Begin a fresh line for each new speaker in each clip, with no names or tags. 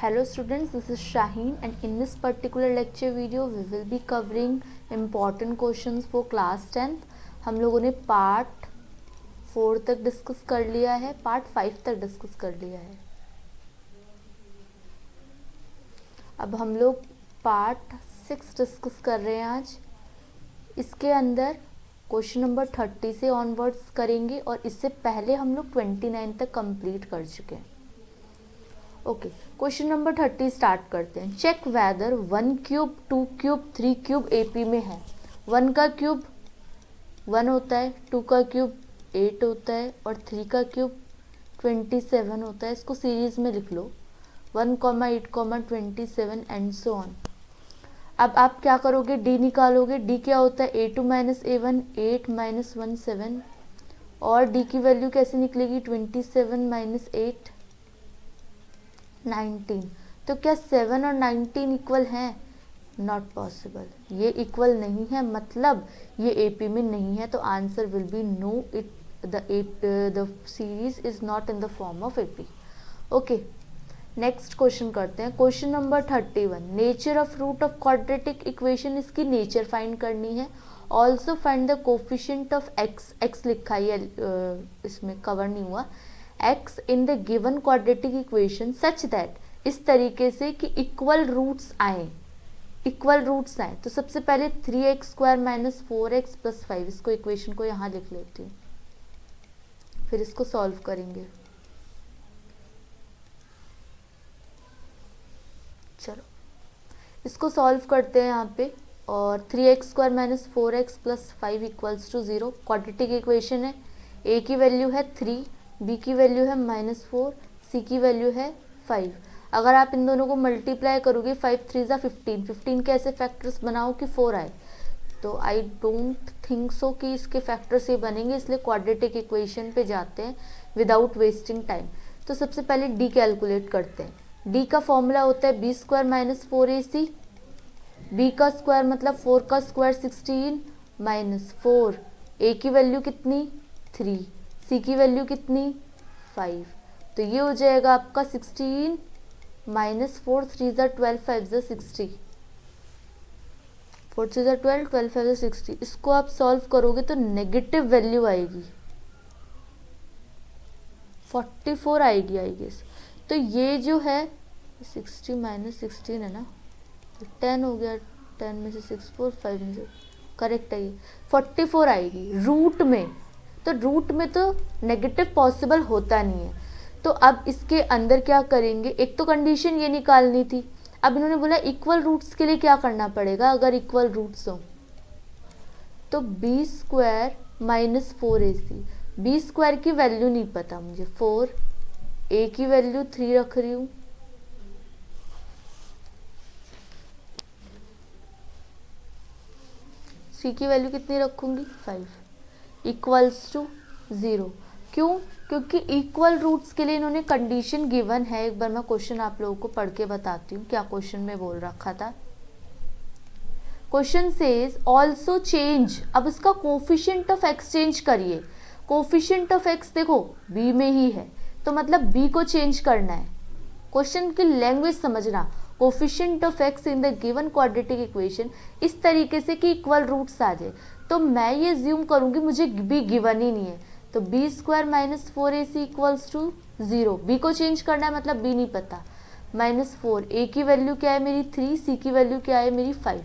Hello students, this is Shaheen and in this particular lecture video we will be covering important questions for class 10th. हम लोगों ने part 4 तक discuss कर लिया है, part 5 तक डिस्कस कर लिया है. अब हम लोग पार्ट 6 डिस्कस कर रहे हैं आज. इसके अंदर क्वेश्चन नंबर 30 से ऑनवर्ड्स करेंगे और इससे पहले हम लोग 29 तक कंप्लीट कर चुके हैं. ओके, क्वेश्चन नंबर 30 स्टार्ट करते हैं. Check whether 1 cube 2 cube 3 cube AP में है. 1 का क्यूब 1 होता है, 2 का क्यूब 8 होता है और 3 का क्यूब 27 होता है. इसको सीरीज में लिख लो 1, 8, 27 एंड सो ऑन. अब आप क्या करोगे, डी निकालोगे. डी क्या होता है, A2 माइनस A1, 8 माइनस 1 7. और डी की वैल्यू कैसे निकलेगी, 27 माइनस 8 19. तो क्या 7 और 19 इक्वल हैं? नॉट पॉसिबल, ये इक्वल नहीं है, मतलब ये एपी में नहीं है. तो answer will be no, it the series is not in the form of AP. Okay, next question करते हैं. Question number 31. Nature of root of quadratic equation, इसकी नेचर फाइंड करनी है. Also find the coefficient of X. X लिखा है, इसमें cover नहीं हुआ. x in the given quadratic equation such that, इस तरीके से कि इक्वल रूट्स आए, इक्वल रूट्स आए. तो सबसे पहले 3x square minus 4x plus 5, इसको इक्वेशन को यहाँ लिख लेती हूँ, फिर इसको सॉल्व करेंगे. चलो इसको सॉल्व करते हैं यहाँ पे. और 3x square minus 4x plus 5 equals to 0. Quadratic equation है. a की वैल्यू है 3, b की वैल्यू है -4, c की वैल्यू है 5. अगर आप इन दोनों को मल्टीप्लाई करोगे 5 3 ज़ा 15. 15 के ऐसे फैक्टर्स बनाओ कि 4 आए. तो आई डोंट थिंक सो कि इसके फैक्टर्स ये बनेंगे, इसलिए क्वाड्रेटिक इक्वेशन पे जाते हैं विदाउट वेस्टिंग टाइम. तो सबसे पहले d कैलकुलेट करते हैं. d का फॉर्मूला होता है b square minus 4ac. b का स्क्वायर मतलब 4 का स्क्वायर 16 माइनस 4. a की वैल्यू कितनी 3, c की वैल्यू कितनी 5. तो ये हो जाएगा आपका 16 माइनस 4 3 ज़ा 12 5 ज़ा 60. 4 3 ज़ा 12 12 5 ज़ा 60. इसको आप सॉल्व करोगे तो नेगेटिव वैल्यू आएगी, 44 आएगी आई गेस. तो ये जो है 60 माइनस 16 है ना, तो 10 हो गया. 10 में से 6 4 5 में से करेक्ट है, ये 44 आएगी रूट में. तो रूट में तो नेगेटिव पॉसिबल होता नहीं है. तो अब इसके अंदर क्या करेंगे, एक तो कंडीशन ये निकालनी थी. अब इन्होंने बोला इक्वल रूट्स के लिए क्या करना पड़ेगा. अगर इक्वल रूट्स हो तो b square minus 4ac. b square की वैल्यू नहीं पता मुझे 4, a की वैल्यू 3 रख रही हूँ, c की वैल्यू कितनी रखूंगी 5, इक्वल्स टू 0. क्यों? क्योंकि इक्वल रूट्स के लिए इन्होंने कंडीशन गिवन है. एक बार मैं क्वेश्चन आप लोगों को पढ़ के बताती हूँ क्या क्वेश्चन में बोल रखा था. Question says also change. अब इसका कोफिशिएंट ऑफ एक्स चेंज करिए. कोफिशिएंट ऑफ एक्स देखो b में ही है, तो मतलब b को चेंज करना है. क्वेश्चन की लैंग्वेज समझना. Coefficient of x in the given quadratic equation इस तरीके से कि इक्वल रूट्स आ जाए. तो मैं ये ज्यूम करूंगी मुझे b गिवन ही नहीं है, तो b square minus 4ac equals to 0. b को चेंज करना है, मतलब b नहीं पता. -4, a की वैल्यू क्या है मेरी 3, c की वैल्यू क्या है मेरी 5,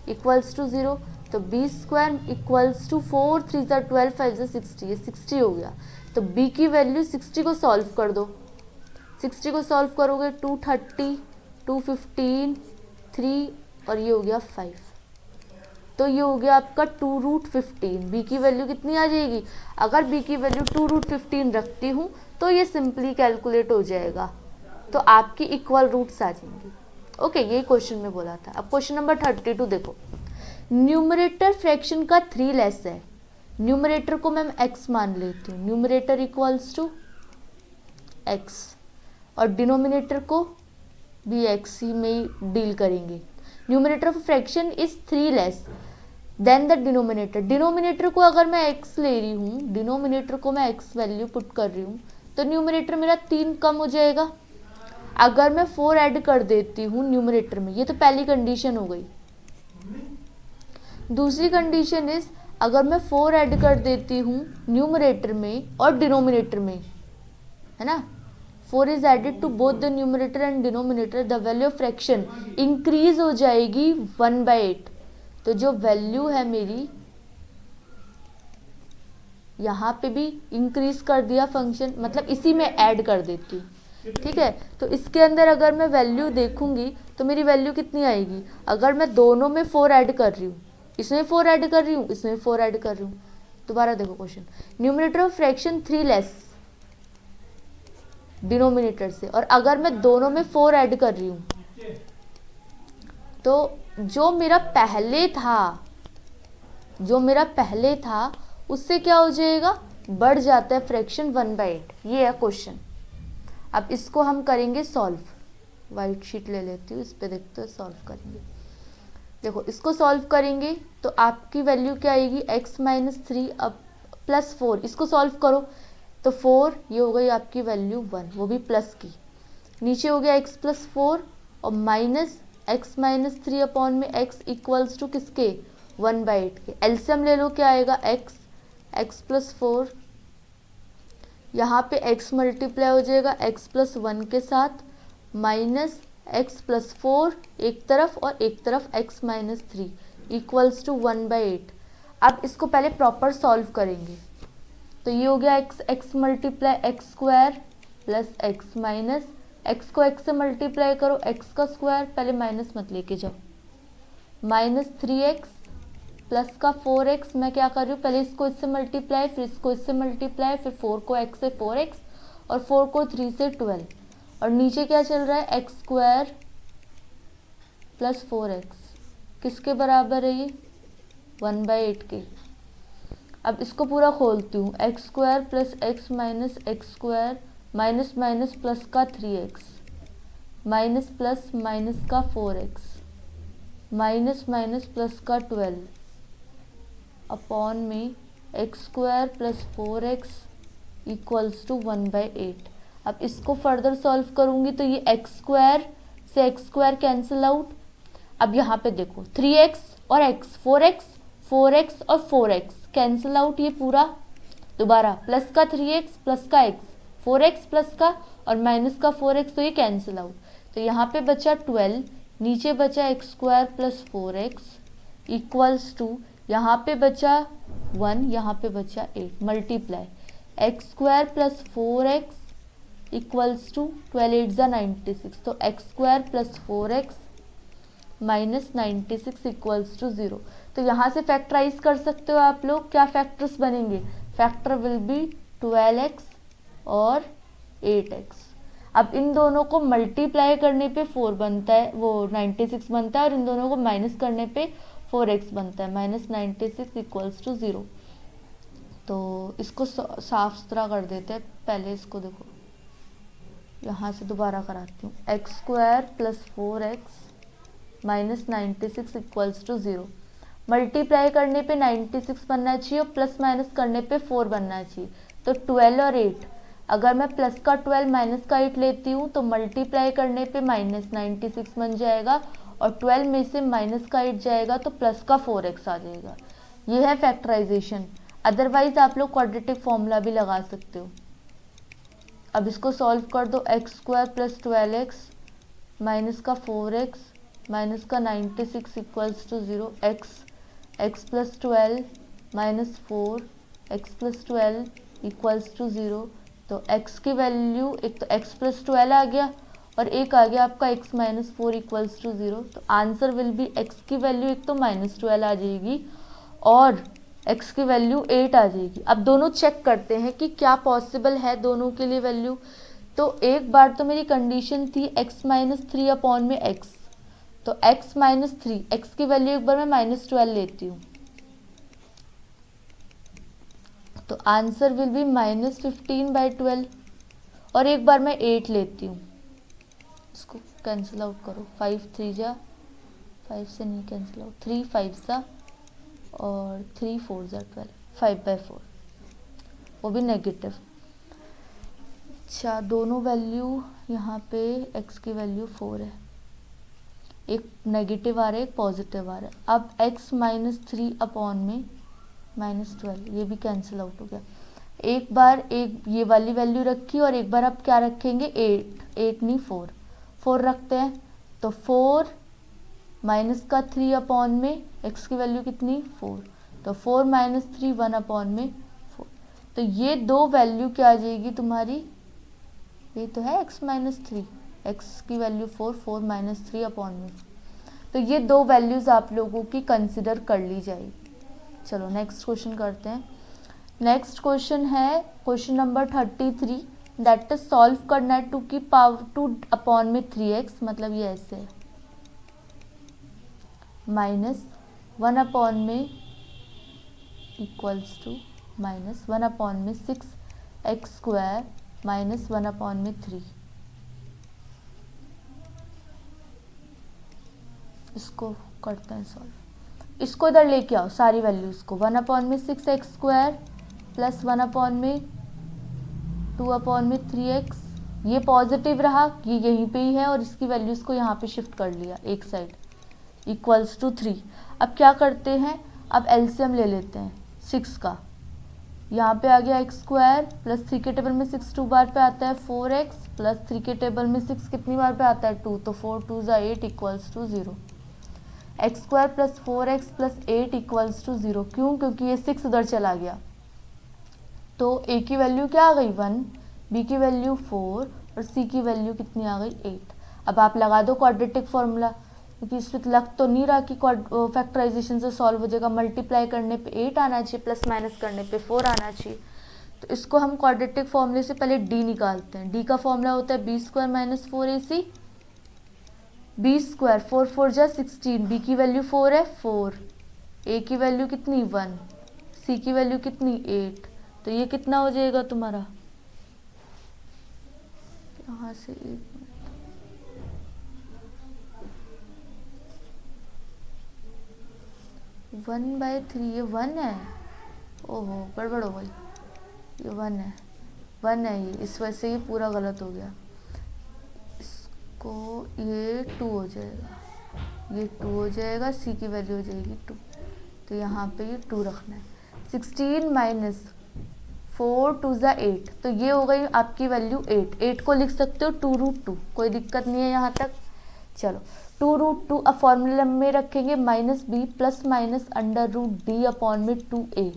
इक्वल्स टू 0. तो b स्क्वायर इक्वल्स टू 4 3 ज़ा 12 5 ज़ा 60, ये 60 हो गया. तो b की वैल्यू 60 को सॉल्व कर दो. 60 को सॉल्व करोगे 230 215 3 और ये हो गया 5. तो ये हो गया आपका 2√15. b की वैल्यू कितनी आ जाएगी, अगर b की वैल्यू 2√15 रखती हूँ तो ये सिंपली कैलकुलेट हो जाएगा, तो आपकी इक्वल रूट्स आ जाएंगी. ओके, ये क्वेश्चन में बोला था. अब क्वेश्चन नंबर 32 देखो. न्यूमरेटर फ्रैक्शन का 3 लेस है. न्यूमरेटर को मैं x मान लेती हूँ, न्यूमरेटर इक्वल्स टू x, और डिनोमिनेटर को भी x ही में ही डील करेंगे. Numerator of fraction is 3 less than the denominator. Denominator को अगर मैं x ले रही हूँ, डिनोमिनेटर को मैं x वैल्यू पुट कर रही हूँ, तो न्यूमरेटर मेरा 3 कम हो जाएगा. अगर मैं 4 ऐड कर देती हूँ न्यूमरेटर में, ये तो पहली कंडीशन हो गई। दूसरी कंडीशन इज अगर मैं 4 ऐड कर देती हूँ न्यूमरेटर में और डिनोमिनेटर में, है ना, 4 is added to both the numerator and denominator, the value of fraction increase हो जाएगी 1/8। तो जो वैल्यू है मेरी यहाँ पे भी इंक्रीज कर दिया फंक्शन, मतलब इसी में ऐड कर देती हूँ, ठीक है। तो इसके अंदर अगर मैं वैल्यू देखूंगी तो मेरी वैल्यू कितनी आएगी, अगर मैं दोनों में 4 ऐड कर रही हूँ, इसमें 4 ऐड कर रही हूँ, इसमें 4 ऐड कर रही हूँ। दोबारा देखो question, numerator of fraction 3 less denominator से, और अगर मैं दोनों में 4 ऐड कर रही हूँ तो जो मेरा पहले था उससे क्या हो जाएगा, बढ़ जाता है फ्रैक्शन 1/8। ये है क्वेश्चन। अब इसको हम करेंगे सॉल्व। वाइट शीट ले लेती हूँ, इस पे देखते हैं सॉल्व करेंगे। देखो इसको सॉल्व करेंगे तो आपकी वैल्यू क्या आएगी, x-3 अब +4, इसको सॉल्व करो तो 4, ये हो गई आपकी वैल्यू 1, वो भी प्लस की। नीचे हो गया x + 4 और माइनस x-3 अपॉन में x इक्वल्स टू किसके, 1/8 के। एलसीएम ले लो, क्या आएगा, x + 4, यहाँ पे x मल्टीप्लाई हो जाएगा x + 1 के साथ, माइनस x + 4 एक तरफ और एक तरफ x - 3 इक्वल्स टू 1/8। अब इसको पहले प्रॉपर सॉल्व करेंगे तो ये हो गया x multiply x² plus x minus x को x से मल्टीप्लाई करो, x का स्क्वायर, पहले माइनस मत लेके जाओ, -3x प्लस का 4x, मैं क्या कर रही हूँ, पहले इसको इससे मल्टीप्लाई, फिर इसको इससे मल्टीप्लाई, फिर 4 को x से 4x और 4 को 3 से 12, और नीचे क्या चल रहा है, x² प्लस 4x, किसके बराबर है ये, 1/8 के। अब इसको पूरा खोलती हूँ, x² plus x minus x² minus minus plus का 3x माइनस प्लस माइनस का 4x माइनस माइनस प्लस का 12 अपॉन में x² plus 4x equals to 1/8। अब इसको फर्दर सॉल्व करूँगी तो ये x² से x² कैंसिल आउट। अब यहाँ पे देखो 3x और x, 4x और 4x कैंसिल आउट, ये पूरा दोबारा प्लस का 3x प्लस का x, 4x प्लस का और माइनस का 4x, तो ये कैंसिल आउट। तो यहाँ पे बचा 12, नीचे बचा x² plus 4x equals to, यहाँ पे बचा 1, यहाँ पे बचा 8, multiply x² plus 4x equals to 12 8 96, तो x² plus 4x minus 96 equals to 0। तो यहाँ से फैक्टराइज कर सकते हो आप लोग, क्या फैक्टर्स बनेंगे, फैक्टर विल बी 12x और 8x। अब इन दोनों को मल्टीप्लाई करने पे 4 बनता है, वो 96 बनता है, और इन दोनों को माइनस करने पे 4x बनता है, -96 इक्वल्स टू 0। तो इसको साफ सुथरा कर देते हैं, पहले इसको देखो, यहाँ से दोबारा कराती हूँ, x² plus 4x minus 96 equals to 0। Multiply करने पे 96 बनना चाहिए और प्लस माइनस करने पे 4 बनना चाहिए, तो 12 और 8, अगर मैं प्लस का 12 माइनस का 8 लेती हूँ तो मल्टीप्लाई करने पे -96 बन जाएगा, और 12 में से माइनस का 8 जाएगा तो प्लस का 4x आ जाएगा। ये है फैक्टराइजेशन। अदरवाइज आप लोग क्वाड्रेटिक फॉर्मूला भी लगा सकते हो। अब इसको सॉल्व कर दो, x² प्लस 12x माइनस का 4x माइनस का 96 equals to 0, x plus 12 minus 4 x plus 12 equals to 0। तो x की वैल्यू, एक तो x प्लस 12 आ गया और एक आ गया आपका x माइनस 4 इक्वल्स टू 0। तो आंसर विल बी, x की वैल्यू एक तो -12 आ जाएगी और x की वैल्यू 8 आ जाएगी। अब दोनों चेक करते हैं कि क्या पॉसिबल है दोनों के लिए वैल्यू। तो एक बार तो मेरी कंडीशन थी x-3 अपॉन में x, तो x-3, x की वैल्यू एक बार मैं -12 लेती हूँ, तो आंसर विल बी -15/12, और एक बार मैं 8 लेती हूँ, इसको कैंसिल आउट करो, 5 3 जा 5 से नहीं कैंसिल आउट, 3 5 सा और 3 4 जा 12, 5/4, वो भी नेगेटिव। अच्छा, दोनों वैल्यू यहाँ पे x की वैल्यू 4 है, एक नेगेटिव आ रहा है एक पॉजिटिव आ रहा है। अब x माइनस 3 अपॉन में माइनस 12, ये भी कैंसिल आउट हो गया। एक बार एक ये वाली वैल्यू रखी और एक बार अब क्या रखेंगे, 8 नहीं 4 रखते हैं। तो 4 माइनस का 3 अपॉन में x की वैल्यू कितनी 4, तो 4 माइनस 3 1 अपॉन में 4। तो ये दो वैल्यू क्या आ जाएगी तुम्हारी, ये तो है x माइनस 3, एक्स की वैल्यू 4 माइनस 3 अपॉन में। तो ये दो वैल्यूज़ आप लोगों की कंसिडर कर ली जाएगी। चलो नेक्स्ट क्वेश्चन करते हैं। नेक्स्ट क्वेश्चन है question number 33, that is solve करना है 2 की पावर 2 अपॉन में 3x, मतलब ये ऐसे है, माइनस 1 अपॉन में इक्वल्स टू माइनस 1 अपॉन में 6x स्क्वायर माइनस 1 अपॉन में 3। इसको करते हैं सॉल्व। इसको इधर लेके आओ सारी वैल्यूज़ को, 1 अपॉन में 6x स्क्वायर प्लस 1 अपॉन में 2 अपॉन में 3x, ये पॉजिटिव रहा, ये यहीं पे ही है और इसकी वैल्यूज़ को यहाँ पे शिफ्ट कर लिया एक साइड, इक्वल्स टू 3। अब क्या करते हैं, अब एलसीएम ले लेते हैं 6 का, यहाँ पे आ गया x स्क्वायर प्लस 3 के टेबल में 6 2 बार पे आता है 4x प्लस 3 के टेबल में 6 कितनी बार पे आता है 2, तो 4 2 = 8 equals to 0। X square plus 4x plus 8 equals to 0, क्यों, क्योंकि ये 6 उधर चला गया। तो a की वैल्यू क्या आ गई 1, b की वैल्यू 4 और c की वैल्यू कितनी आ गई 8। अब आप लगा दो क्वाड्रेटिक फॉर्मूला, क्योंकि इसमें लग तो नहीं रहा कि फैक्टराइजेशन से सॉल्व हो जाएगा, मल्टीप्लाई करने पे 8 आना चाहिए, प्लस माइनस करने पे 4 आना चाहिए। तो इसको हम क्वाड्रेटिक फॉर्मूले से पहले d निकालते हैं। d का फॉर्मूला होता है b square minus 4ac, b square 4 4 जा 16, b की वैल्यू 4 है 4, a की वैल्यू कितनी 1, c की वैल्यू कितनी 8, तो ये कितना हो जाएगा तुम्हारा, यहाँ से 1/3, ये 1 है, ओहो गड़बड़ हो गई, ये 1 है, 1 है ये, इस वजह से ये पूरा गलत हो गया। इसको ये 2 हो जाएगा, ये 2 हो जाएगा, सी की वैल्यू हो जाएगी 2, तो यहाँ पे ये 2 रखना है। 16 माइनस 4 2 = 8, तो ये हो गई आपकी वैल्यू 8 को लिख सकते हो 2√2, कोई दिक्कत नहीं है यहाँ तक। चलो 2√2 अब फॉर्मूला में रखेंगे minus B plus minus √d upon में 2a,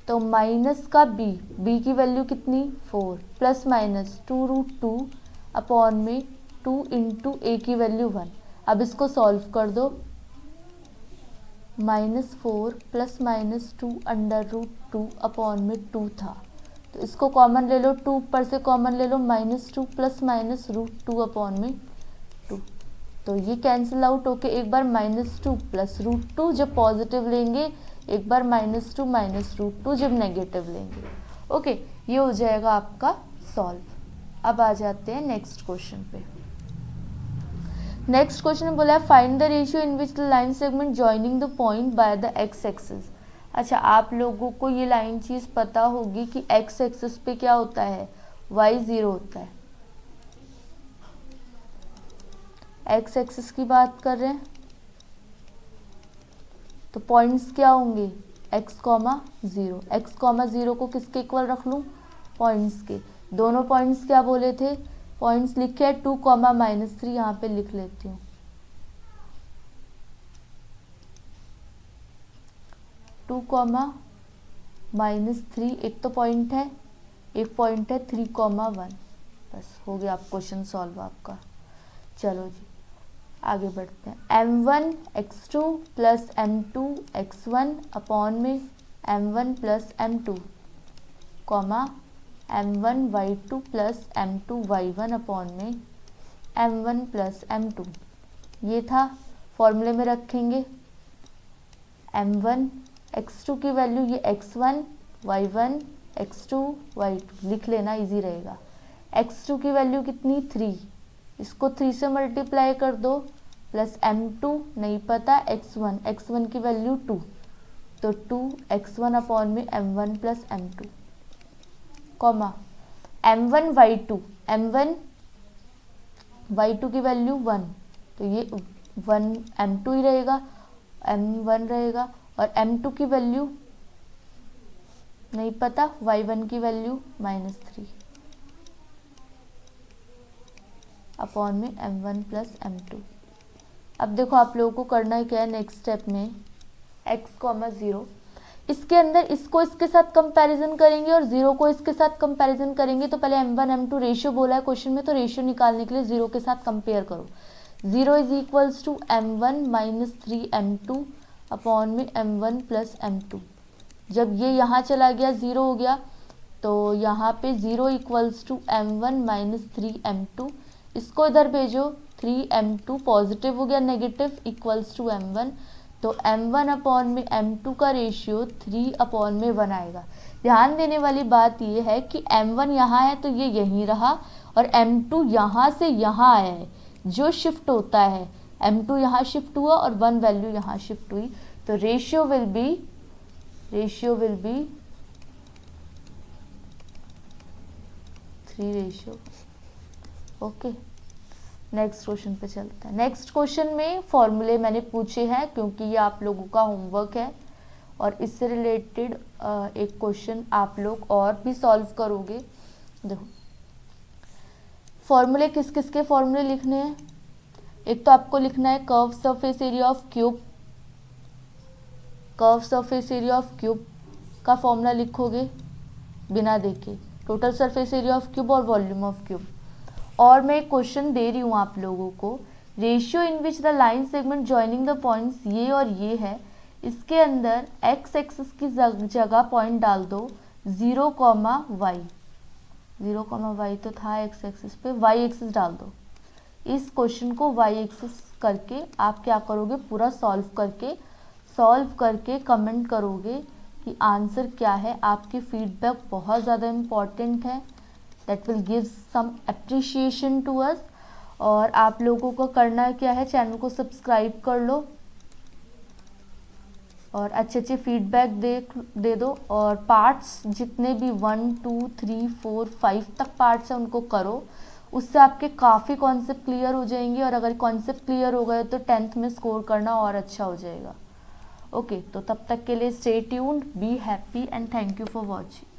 तो माइनस का b की वैल्यू कितनी 4 प्लस माइनस 2√2 अपॉन में 2 इंटू a की वैल्यू 1। अब इसको सॉल्व कर दो, -4 प्लस माइनस 2 √2 अपॉन में 2 था, तो इसको कॉमन ले लो, 2 ऊपर से कॉमन ले लो, -2 प्लस माइनस √2 अपॉन में 2, तो ये कैंसिल आउट होके एक बार -2 प्लस √2 जब पॉजिटिव लेंगे, एक बार -2 माइनस √2 जब नेगेटिव लेंगे। ओके, ये हो जाएगा आपका सॉल्व। अब आ जाते हैं नेक्स्ट क्वेश्चन पे। नेक्स्ट क्वेश्चन में बोला है find the ratio in which the line segment joining the point by the x axis. अच्छा, आप लोगों को ये लाइन चीज़ पता होगी कि एक्स एक्सिस पे क्या होता है, y0 होता है। एक्स एक्सिस की बात कर रहे हैं तो पॉइंट्स क्या होंगे, x, 0। x, 0 को किसके इक्वल रख लूँ, पॉइंट्स के। दोनों पॉइंट्स क्या बोले थे, पॉइंट्स लिखे हैं 2, -3, यहाँ पे लिख लेती हूँ 2, -3, एक तो पॉइंट है, एक पॉइंट है 3, 1, बस हो गया आप क्वेश्चन सॉल्व आपका। चलो जी आगे बढ़ते हैं। m1 x2 plus m2 x1 upon में m1 plus m2 m1 y2 plus m2 y1 upon में m1 प्लस m2, ये था। फॉर्मूले में रखेंगे m1 x2 की वैल्यू ये x1 y1 x2 y2 लिख लेना, इजी रहेगा। x2 की वैल्यू कितनी 3, इसको 3 से मल्टीप्लाई कर दो, प्लस m2 नहीं पता, x1 की वैल्यू 2, तो 2 x1 अपॉन में m1 प्लस m2, m1 की वैल्यू 1, तो ये 1 m2 ही रहेगा, m1 रहेगा, और m2 की वैल्यू नहीं पता, y1 की वैल्यू -3 अपॉन में m1 प्लस m2। अब देखो आप लोगों को करना है क्या है नेक्स्ट स्टेप में, x, 0, इसके अंदर इसको इसके साथ कंपैरिजन करेंगे और 0 को इसके साथ कंपैरिजन करेंगे। तो पहले m1 m2 रेशियो बोला है क्वेश्चन में, तो रेशियो निकालने के लिए 0 के साथ कंपेयर करो। 0 is equals to m1 minus 3 m2 upon में m1 प्लस m2। जब ये यहाँ चला गया 0 हो गया, तो यहाँ पे 0 equals to m1 minus 3 m2, इसको इधर भेजो, 3 m2 पॉजिटिव हो गया, नेगेटिव इक्वल्स टू m1, तो m1 अपॉन में m2 का रेशियो 3 अपॉन में 1 आएगा। ध्यान देने वाली बात ये है कि m1 यहाँ है तो ये यहीं रहा, और m2 यहाँ से यहाँ आया है, जो शिफ्ट होता है m2 यहाँ शिफ्ट हुआ और 1 वैल्यू यहाँ शिफ्ट हुई, तो ratio will be 3 ratio. Okay, next question पे चलते हैं। नेक्स्ट क्वेश्चन में फॉर्मूले मैंने पूछे हैं क्योंकि ये आप लोगों का होमवर्क है, और इससे रिलेटेड एक क्वेश्चन आप लोग और भी सॉल्व करोगे। देखो फॉर्मूले किस किस के फॉर्मूले लिखने हैं। एक तो आपको लिखना है curve surface area of cube. Curve surface area of cube का फॉर्मूला लिखोगे बिना देखे, total surface area of cube और वॉल्यूम ऑफ क्यूब। और मैं एक क्वेश्चन दे रही हूँ आप लोगों को, ratio in which the line segment joining the points ये और ये है, इसके अंदर x एक्सिस की जगह पॉइंट डाल दो 0, y। 0, y तो था x एक्सिस पे, y एक्सिस डाल दो। इस क्वेश्चन को y एक्सिस करके आप क्या करोगे, पूरा सॉल्व करके कमेंट करोगे कि आंसर क्या है। आपकी फीडबैक बहुत ज़्यादा इम्पॉर्टेंट है, that will give some appreciation to us. और आप लोगों को करना क्या है, चैनल को सब्सक्राइब कर लो और अच्छे फीडबैक दे दो, और पार्ट्स जितने भी 1 2 3 4 5 तक पार्ट्स हैं उनको करो, उससे आपके काफ़ी कॉन्सेप्ट क्लियर हो जाएंगे, और अगर कॉन्सेप्ट क्लियर हो गए तो 10th में स्कोर करना और अच्छा हो जाएगा। ओके, तो तब तक के लिए stay tuned, be happy and thank you for watching.